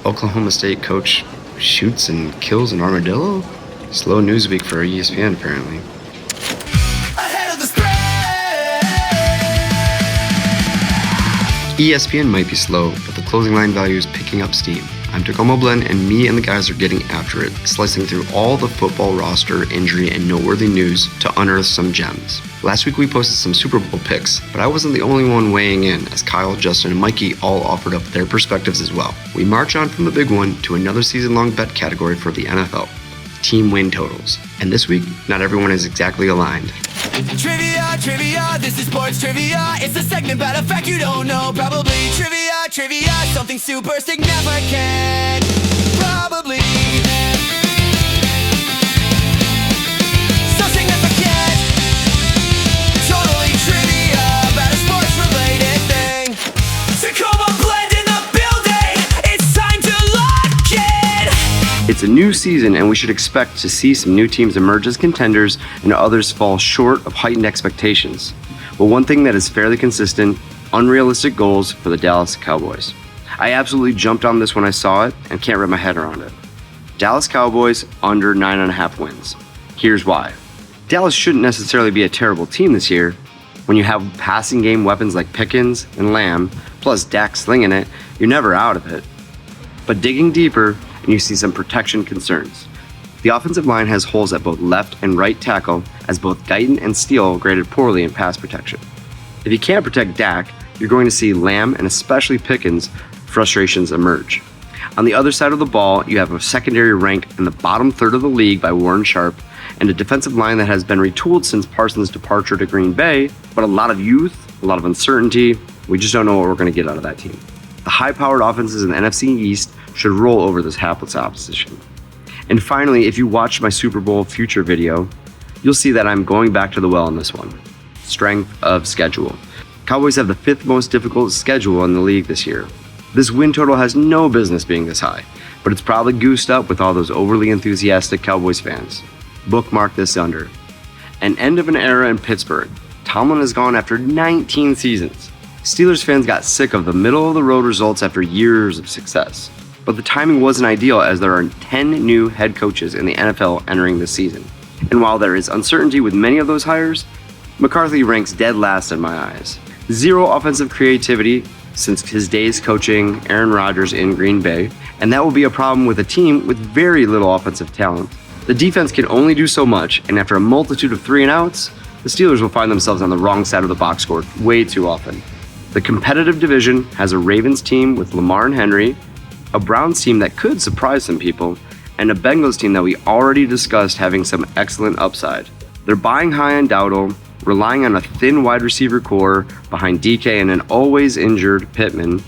Oklahoma State coach shoots and kills an armadillo? Slow news week for ESPN, apparently. ESPN might be slow, but the closing line value is picking up steam. I'm Takoma Blend, and me and the guys are getting after it, slicing through all the football roster, injury, and noteworthy news to unearth some gems. Last week we posted some Super Bowl picks, but I wasn't the only one weighing in, as Kyle, Justin, and Mikey all offered up their perspectives as well. We march on from the big one to another season-long bet category for the NFL, team win totals. And this week, not everyone is exactly aligned. Trivia, this is sports trivia. It's a segment about a fact you don't know. Probably trivia, something super significant. Probably so significant. Totally trivia about a sports related thing. Takoma Blend in the building. It's time to lock in. It's a new season, and we should expect to see some new teams emerge as contenders and others fall short of heightened expectations. But one thing that is fairly consistent, unrealistic goals for the Dallas Cowboys. I absolutely jumped on this when I saw it and can't wrap my head around it. Dallas Cowboys under 9.5 wins. Here's why. Dallas shouldn't necessarily be a terrible team this year. When you have passing game weapons like Pickens and Lamb, plus Dak slinging it, you're never out of it. But digging deeper, and you see some protection concerns. The offensive line has holes at both left and right tackle, as both Guyton and Steele graded poorly in pass protection. If you can't protect Dak, you're going to see Lamb and especially Pickens frustrations emerge. On the other side of the ball, you have a secondary ranked in the bottom third of the league by Warren Sharp, and a defensive line that has been retooled since Parsons' departure to Green Bay, but a lot of youth, a lot of uncertainty. We just don't know what we're going to get out of that team. The high-powered offenses in the NFC East should roll over this hapless opposition. And finally, if you watched my Super Bowl future video, you'll see that I'm going back to the well on this one. Strength of schedule. Cowboys have the 5th most difficult schedule in the league this year. This win total has no business being this high, but it's probably goosed up with all those overly enthusiastic Cowboys fans. Bookmark this under. An end of an era in Pittsburgh. Tomlin has gone after 19 seasons. Steelers fans got sick of the middle-of-the-road results after years of success. But the timing wasn't ideal, as there are 10 new head coaches in the NFL entering this season. And while there is uncertainty with many of those hires, McCarthy ranks dead last in my eyes. Zero offensive creativity since his days coaching Aaron Rodgers in Green Bay, and that will be a problem with a team with very little offensive talent. The defense can only do so much, and after a multitude of 3-and-outs, the Steelers will find themselves on the wrong side of the box score way too often. The competitive division has a Ravens team with Lamar and Henry, a Browns team that could surprise some people, and a Bengals team that we already discussed having some excellent upside. They're buying high on Dowdle, relying on a thin wide receiver core behind DK and an always injured Pittman,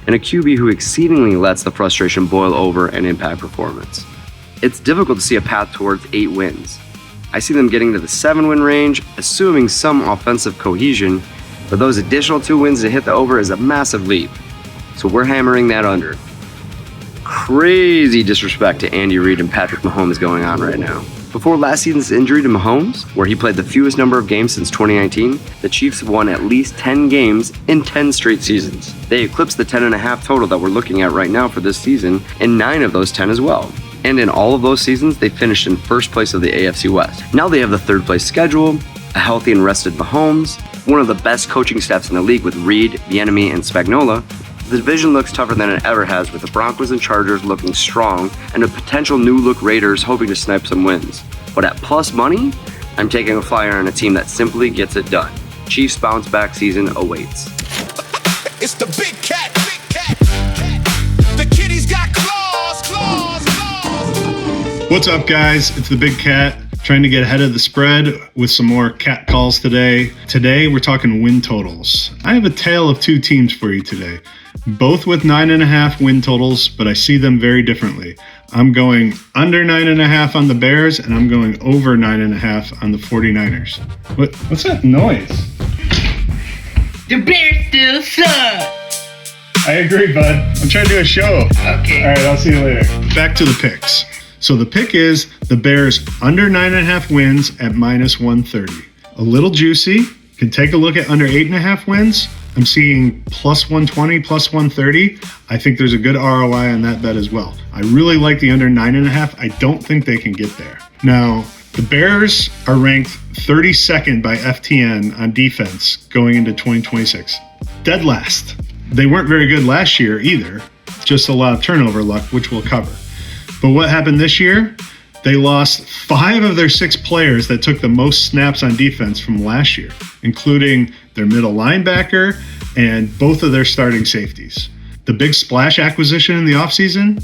and a QB who exceedingly lets the frustration boil over and impact performance. It's difficult to see a path towards 8 wins. I see them getting to the 7-win range, assuming some offensive cohesion, but those additional 2 wins to hit the over is a massive leap. So we're hammering that under. Crazy disrespect to Andy Reid and Patrick Mahomes going on right now. Before last season's injury to Mahomes, where he played the fewest number of games since 2019, the Chiefs won at least 10 games in 10 straight seasons. They eclipsed the 10.5 total that we're looking at right now for this season in 9 of those 10 as well. And in all of those seasons, they finished in first place of the AFC West. Now they have the 3rd place schedule, a healthy and rested Mahomes, one of the best coaching staffs in the league with Reid, Bieniemy, and Spagnuolo. The division looks tougher than it ever has, with the Broncos and Chargers looking strong and a potential new-look Raiders hoping to snipe some wins. But at plus money, I'm taking a flyer on a team that simply gets it done. Chiefs bounce-back season awaits. It's the big cat. The kitty's got claws. What's up, guys? It's the Big Cat, trying to get ahead of the spread with some more cat calls today. Today, we're talking win totals. I have a tale of 2 teams for you today, both with 9.5 win totals, but I see them very differently. I'm going under 9.5 on the Bears, and I'm going over 9.5 on the 49ers. What's that noise? The Bears still suck. I agree, bud. I'm trying to do a show. Okay. All right, I'll see you later. Back to the picks. So the pick is the Bears under 9.5 wins at minus 130. A little juicy. Can take a look at under 8.5 wins, I'm seeing plus 120, plus 130. I think there's a good ROI on that bet as well. I really like the under 9.5. I don't think they can get there. Now, the Bears are ranked 32nd by FTN on defense going into 2026. Dead last. They weren't very good last year either. Just a lot of turnover luck, which we'll cover. But what happened this year? They lost 5 of their 6 players that took the most snaps on defense from last year, including their middle linebacker and both of their starting safeties. The big splash acquisition in the offseason,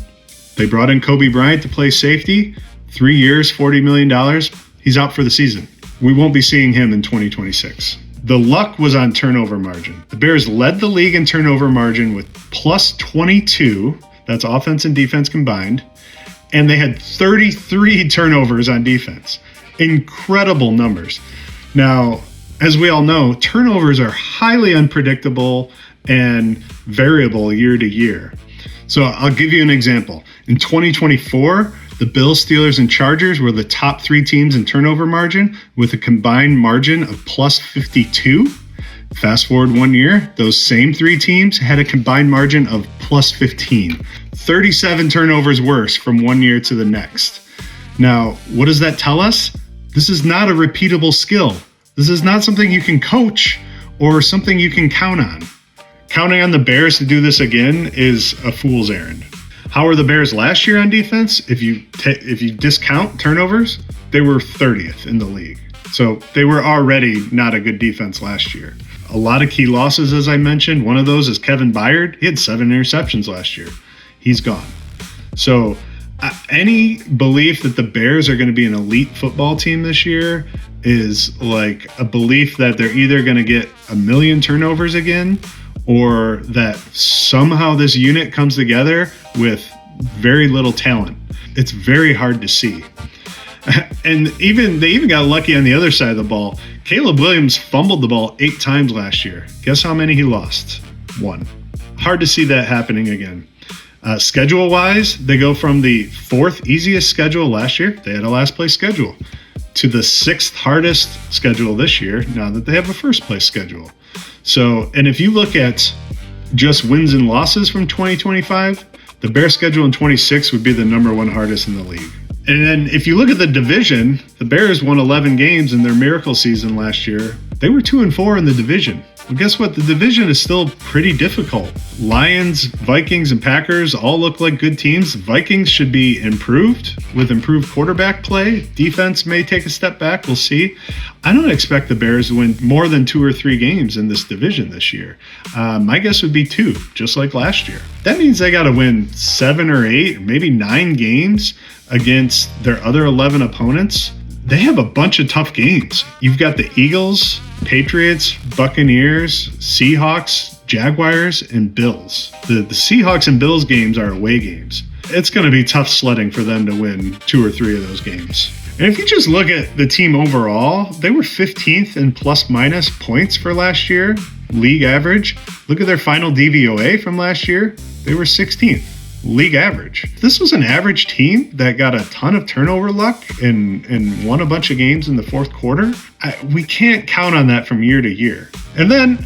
they brought in Kobe Bryant to play safety. 3 years, $40 million. He's out for the season. We won't be seeing him in 2026. The luck was on turnover margin. The Bears led the league in turnover margin with plus 22. That's offense and defense combined. And they had 33 turnovers on defense. Incredible numbers. Now, as we all know, turnovers are highly unpredictable and variable year to year. So I'll give you an example. In 2024, the Bills, Steelers, and Chargers were the top 3 teams in turnover margin with a combined margin of plus 52. Fast forward 1 year, those same 3 teams had a combined margin of plus 15. 37 turnovers worse from 1 year to the next. Now, what does that tell us? This is not a repeatable skill. This is not something you can coach or something you can count on. Counting on the Bears to do this again is a fool's errand. How were the Bears last year on defense? If you discount turnovers, they were 30th in the league. So they were already not a good defense last year. A lot of key losses, as I mentioned. One of those is Kevin Byard. He had 7 interceptions last year. He's gone. So any belief that the Bears are going to be an elite football team this year is like a belief that they're either going to get a million turnovers again, or that somehow this unit comes together with very little talent. It's very hard to see. And they even got lucky on the other side of the ball. Caleb Williams fumbled the ball 8 times last year. Guess how many he lost? 1. Hard to see that happening again. Schedule-wise, they go from the 4th easiest schedule last year, they had a last-place schedule, to the 6th hardest schedule this year, now that they have a first-place schedule. So, and if you look at just wins and losses from 2025, the Bears schedule in 26 would be the number 1 hardest in the league. And then if you look at the division, the Bears won 11 games in their miracle season last year. They were 2-4 in the division. Well, guess what? The division is still pretty difficult. Lions, Vikings, and Packers all look like good teams. Vikings should be improved with improved quarterback play. Defense may take a step back. We'll see. I don't expect the Bears to win more than 2 or 3 games in this division this year. My guess would be 2, just like last year. That means they got to win 7 or 8, maybe 9 games against their other 11 opponents. They have a bunch of tough games. You've got the Eagles, Patriots, Buccaneers, Seahawks, Jaguars, and Bills. The Seahawks and Bills games are away games. It's going to be tough sledding for them to win 2 or 3 of those games. And if you just look at the team overall, they were 15th in plus-minus points for last year, league average. Look at their final DVOA from last year. They were 16th. League average. This was an average team that got a ton of turnover luck and won a bunch of games in the 4th quarter. We can't count on that from year to year. And then,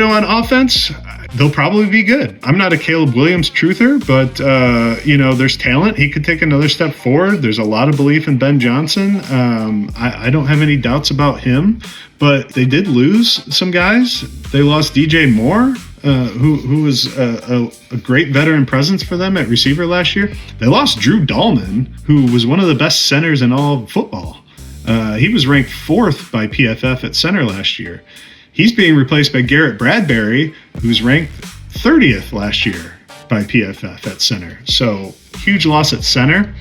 on offense, they'll probably be good. I'm not a Caleb Williams truther, but, there's talent. He could take another step forward. There's a lot of belief in Ben Johnson. I don't have any doubts about him, but they did lose some guys. They lost DJ Moore, who was a great veteran presence for them at receiver last year. They lost Drew Dahlman, who was one of the best centers in all of football. He was ranked 4th by PFF at center last year. He's being replaced by Garrett Bradbury, who's ranked 30th last year by PFF at center. So huge loss at center.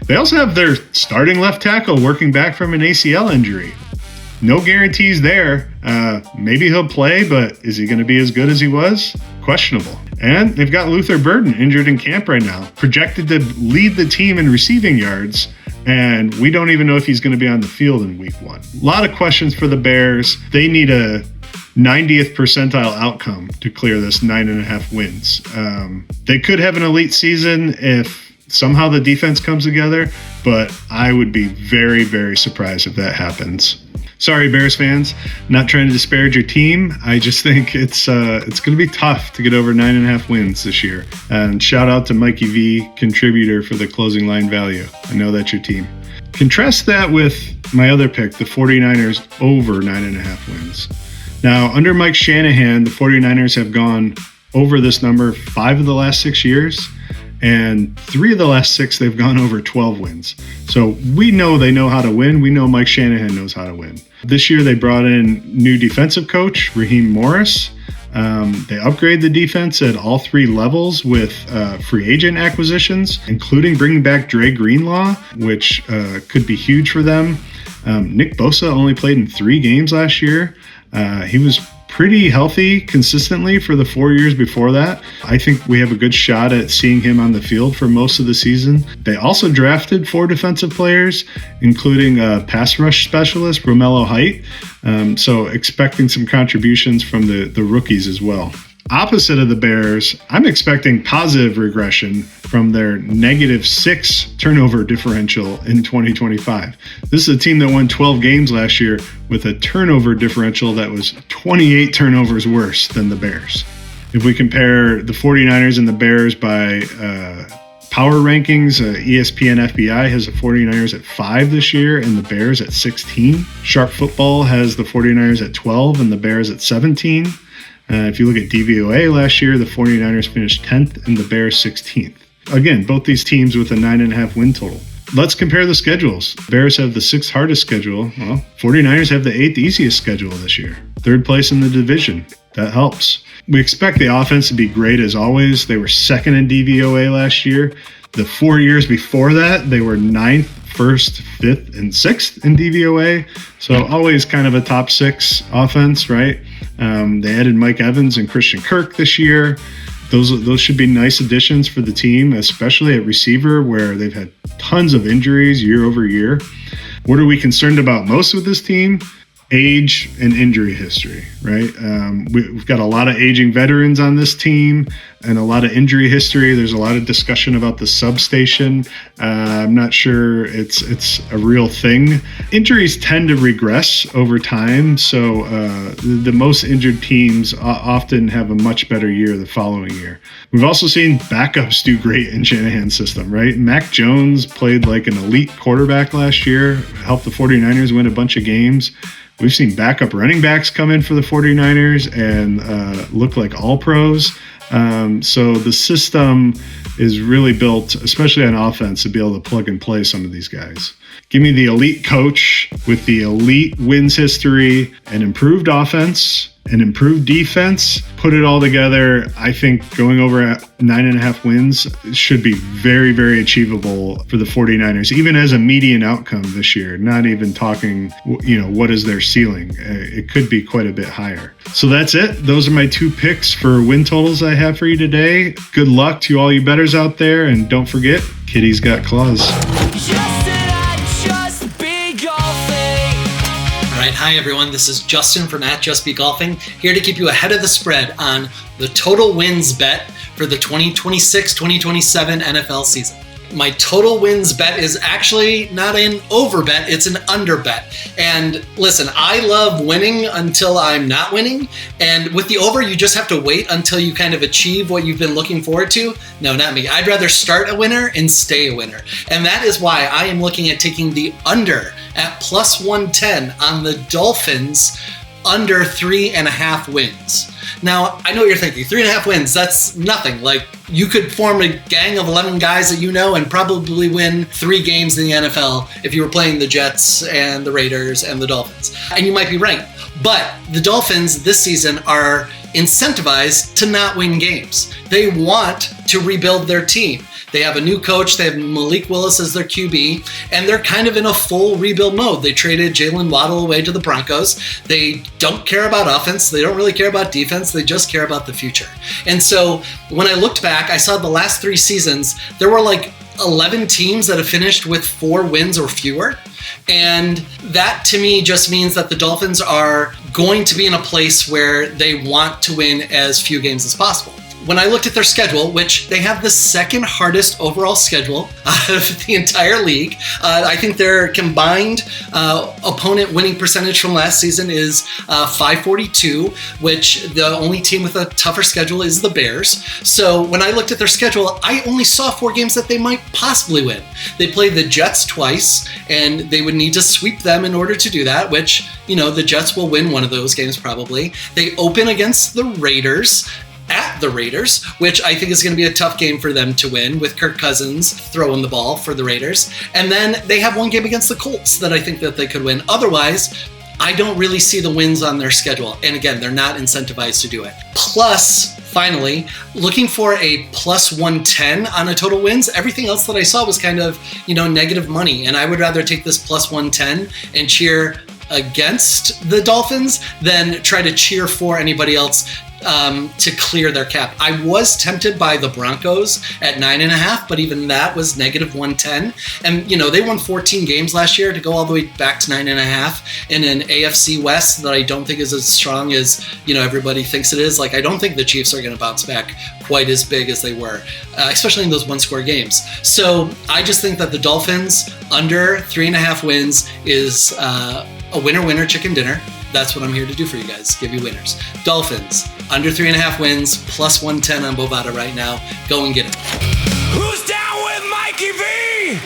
They also have their starting left tackle working back from an ACL injury. No guarantees there. Maybe he'll play, but is he going to be as good as he was? Questionable. And they've got Luther Burden injured in camp right now, projected to lead the team in receiving yards, and we don't even know if he's going to be on the field in week 1. A lot of questions for the Bears. They need a 90th percentile outcome to clear this 9.5 wins. They could have an elite season if somehow the defense comes together, but I would be very, very surprised if that happens. Sorry, Bears fans. Not trying to disparage your team. I just think it's going to be tough to get over 9.5 wins this year. And shout out to MikeyV, contributor for the closing line value. I know that's your team. Contrast that with my other pick, the 49ers over 9.5 wins. Now, under Mike Shanahan, the 49ers have gone over this number 5 of the last 6 years. And 3 of the last 6, they've gone over 12 wins. So we know they know how to win. We know Mike Shanahan knows how to win. This year, they brought in new defensive coach, Raheem Morris. They upgrade the defense at all 3 levels with free agent acquisitions, including bringing back Dre Greenlaw, which could be huge for them. Nick Bosa only played in 3 games last year. He was pretty healthy consistently for the 4 years before that. I think we have a good shot at seeing him on the field for most of the season. They also drafted 4 defensive players, including a pass rush specialist, Romello Height. So expecting some contributions from the rookies as well. Opposite of the Bears, I'm expecting positive regression from their -6 turnover differential in 2025. This is a team that won 12 games last year with a turnover differential that was 28 turnovers worse than the Bears. If we compare the 49ers and the Bears by power rankings, ESPN FBI has the 49ers at 5 this year and the Bears at 16. Sharp Football has the 49ers at 12 and the Bears at 17. If you look at DVOA last year, the 49ers finished 10th and the Bears 16th. Again, both these teams with a 9.5 win total. Let's compare the schedules. Bears have the 6th hardest schedule. Well, 49ers have the 8th easiest schedule this year. 3rd place in the division. That helps. We expect the offense to be great as always. They were 2nd in DVOA last year. The 4 years before that, they were 9th, 1st, 5th, and 6th in DVOA. So always kind of a top 6 offense, right? They added Mike Evans and Christian Kirk this year. Those should be nice additions for the team, especially at receiver where they've had tons of injuries year over year. What are we concerned about most with this team? Age and injury history, right? We've got a lot of aging veterans on this team and a lot of injury history. There's a lot of discussion about the substation. I'm not sure it's a real thing. Injuries tend to regress over time, so the most injured teams often have a much better year the following year. We've also seen backups do great in Shanahan's system, right? Mac Jones played like an elite quarterback last year, helped the 49ers win a bunch of games. We've seen backup running backs come in for the 49ers and look like all pros. So the system is really built, especially on offense, to be able to plug and play some of these guys. Give me the elite coach with the elite wins history and improved offense and improved defense. Put it all together. I think going over at 9.5 wins should be very, very achievable for the 49ers, even as a median outcome this year. Not even talking, what is their ceiling? It could be quite a bit higher. So that's it. Those are my 2 picks for win totals I have for you today. Good luck to all you bettors out there. And don't forget, Kitty's got claws. Hi everyone, this is Justin from @JustBeGolfing, here to keep you ahead of the spread on the total wins bet for the 2026-2027 NFL season. My total wins bet is actually not an over bet, it's an under bet. And listen, I love winning until I'm not winning. And with the over, you just have to wait until you kind of achieve what you've been looking forward to. No, not me. I'd rather start a winner and stay a winner. And that is why I am looking at taking the under at +110 on the Dolphins under 3.5 wins. Now, I know what you're thinking, 3.5 wins, that's nothing. Like, you could form a gang of 11 guys that you know and probably win 3 games in the NFL if you were playing the Jets and the Raiders and the Dolphins. And you might be right. But the Dolphins this season are incentivized to not win games. They want to rebuild their team. They have a new coach. They have Malik Willis as their QB, and they're kind of in a full rebuild mode. They traded Jalen Waddle away to the Broncos. They don't care about offense. They don't really care about defense. They just care about the future. And so when I looked back, I saw the last 3 seasons, there were like 11 teams that have finished with 4 wins or fewer. And that to me just means that the Dolphins are going to be in a place where they want to win as few games as possible. when I looked at their schedule, which they have the second hardest overall schedule out of the entire league, I think their combined opponent winning percentage from last season is 542, which the only team with a tougher schedule is the Bears. So when I looked at their schedule, I only saw 4 games that they might possibly win. They played the Jets twice, and they would need to sweep them in order to do that, which, you know, the Jets will win one of those games probably. They open against the Raiders, at the Raiders, which I think is going to be a tough game for them to win, with Kirk Cousins throwing the ball for the Raiders. And then they have one game against the Colts that I think that they could win. Otherwise, I don't really see the wins on their schedule. And again, they're not incentivized to do it. Plus, finally, looking for a plus 110 on a total wins. Everything else that I saw was kind of, you know, negative money. And I would rather take this plus 110 and cheer against the Dolphins than try to cheer for anybody else to clear their cap. I was tempted by the Broncos at 9.5, but even that was negative 110. And, you know, they won 14 games last year. To go all the way back to 9.5 in an AFC West that I don't think is as strong as, you know, everybody thinks it is. Like, I don't think the Chiefs are going to bounce back quite as big as they were, especially in those one-score games. So I just think that the Dolphins under 3.5 wins is a winner-winner chicken dinner. That's what I'm here to do for you guys, give you winners. Dolphins, under 3.5 wins, plus 110 on Bovada right now. Go and get it. Who's down with MikeyV?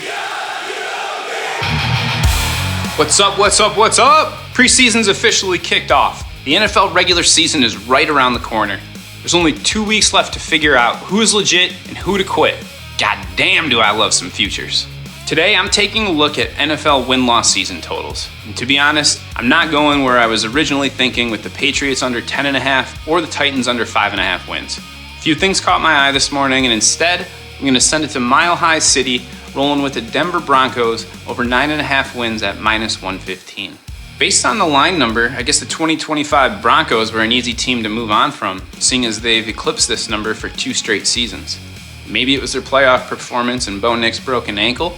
What's up, what's up, what's up? Preseason's officially kicked off. The NFL regular season is right around the corner. There's only 2 weeks left to figure out who's legit and who to quit. God damn, do I love some futures. Today, I'm taking a look at NFL win-loss season totals. And to be honest, I'm not going where I was originally thinking with the Patriots under 10.5 or the Titans under 5.5 wins. A few things caught my eye this morning, and instead, I'm going to send it to Mile High City, rolling with the Denver Broncos over 9.5 wins at minus 115. Based on the line number, I guess the 2025 Broncos were an easy team to move on from, seeing as they've eclipsed this number for 2 straight seasons. Maybe it was their playoff performance and Bo Nix's broken ankle.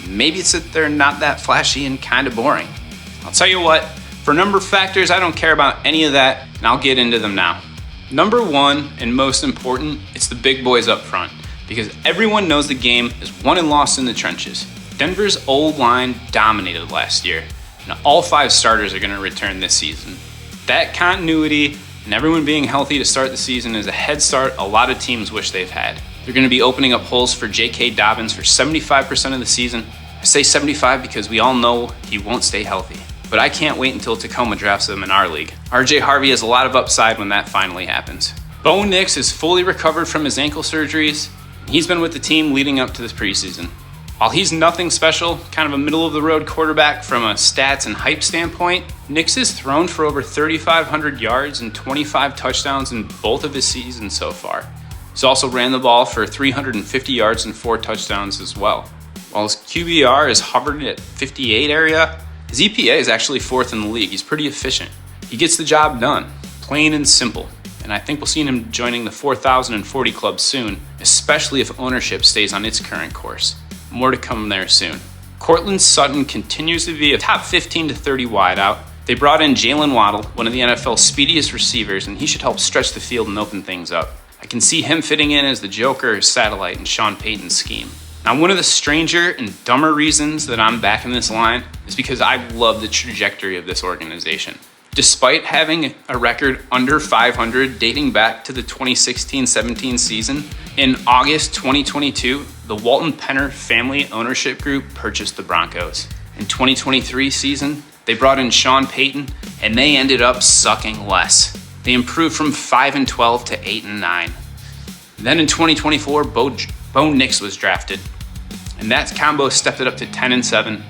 Maybe it's that they're not that flashy and kind of boring. I'll tell you what, for number factors, I don't care about any of that, and I'll get into them now. Number 1, and most important, it's the big boys up front, because everyone knows the game is won and lost in the trenches. Denver's old line dominated last year, and all 5 starters are going to return this season. That continuity and everyone being healthy to start the season is a head start a lot of teams wish they've had. They're going to be opening up holes for J.K. Dobbins for 75% of the season. I say 75 because we all know he won't stay healthy. But I can't wait until Takoma drafts him in our league. RJ Harvey has a lot of upside when that finally happens. Bo Nix is fully recovered from his ankle surgeries. He's been with the team leading up to this preseason. While he's nothing special, kind of a middle-of-the-road quarterback from a stats and hype standpoint, Nix has thrown for over 3,500 yards and 25 touchdowns in both of his seasons so far. He's also ran the ball for 350 yards and 4 touchdowns as well. While his QBR is hovered at 58 area, his EPA is actually 4th in the league. He's pretty efficient. He gets the job done, plain and simple. And I think we'll see him joining the 4,040 club soon, especially if ownership stays on its current course. More to come there soon. Cortland Sutton continues to be a top 15 to 30 wideout. They brought in Jalen Waddle, one of the NFL's speediest receivers, and he should help stretch the field and open things up. I can see him fitting in as the Joker or Satellite in Sean Payton's scheme. Now, one of the stranger and dumber reasons that I'm backing this line is because I love the trajectory of this organization. Despite having a record under 500 dating back to the 2016-17 season, in August 2022, the Walton Penner family ownership group purchased the Broncos. In 2023 season, they brought in Sean Payton, and they ended up sucking less. They improved from 5-12 to 8-9. Then in 2024, Bo Nix was drafted, and that combo stepped it up to 10-7,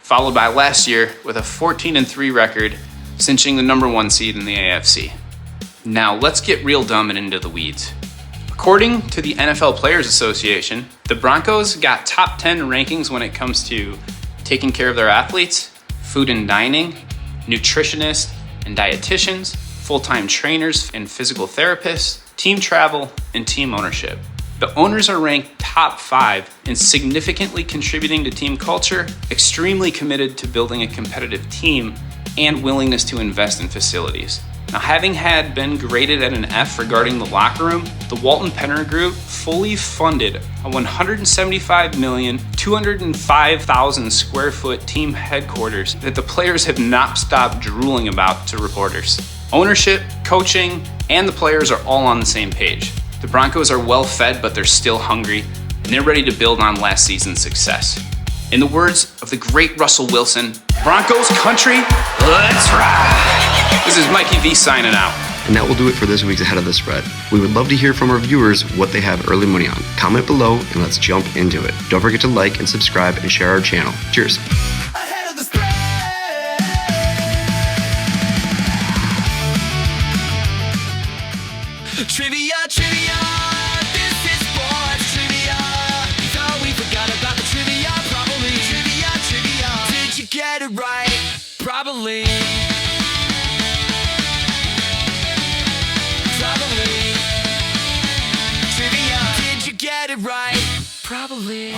followed by last year with a 14-3 record, cinching the number 1 seed in the AFC. Now let's get real dumb and into the weeds. According to the NFL Players Association, the Broncos got top 10 rankings when it comes to taking care of their athletes, food and dining, nutritionists and dietitians, full-time trainers and physical therapists, team travel, and team ownership. The owners are ranked top 5 in significantly contributing to team culture, extremely committed to building a competitive team, and willingness to invest in facilities. Now, having had been graded at an F regarding the locker room, the Walton Penner Group fully funded a $175,205,000 square foot team headquarters that the players have not stopped drooling about to reporters. Ownership, coaching, and the players are all on the same page. The Broncos are well fed, but they're still hungry, and they're ready to build on last season's success. In the words of the great Russell Wilson, Broncos country, let's ride! This is MikeyV signing out. And that will do it for this week's Ahead of the Spread. We would love to hear from our viewers what they have early money on. Comment below and let's jump into it. Don't forget to like and subscribe and share our channel. Cheers. Ahead of the spread. Trivia, trivia, this is sports trivia. Thought we forgot about the trivia, probably. Trivia, trivia, did you get it right? Probably. Probably. Trivia, did you get it right? Probably.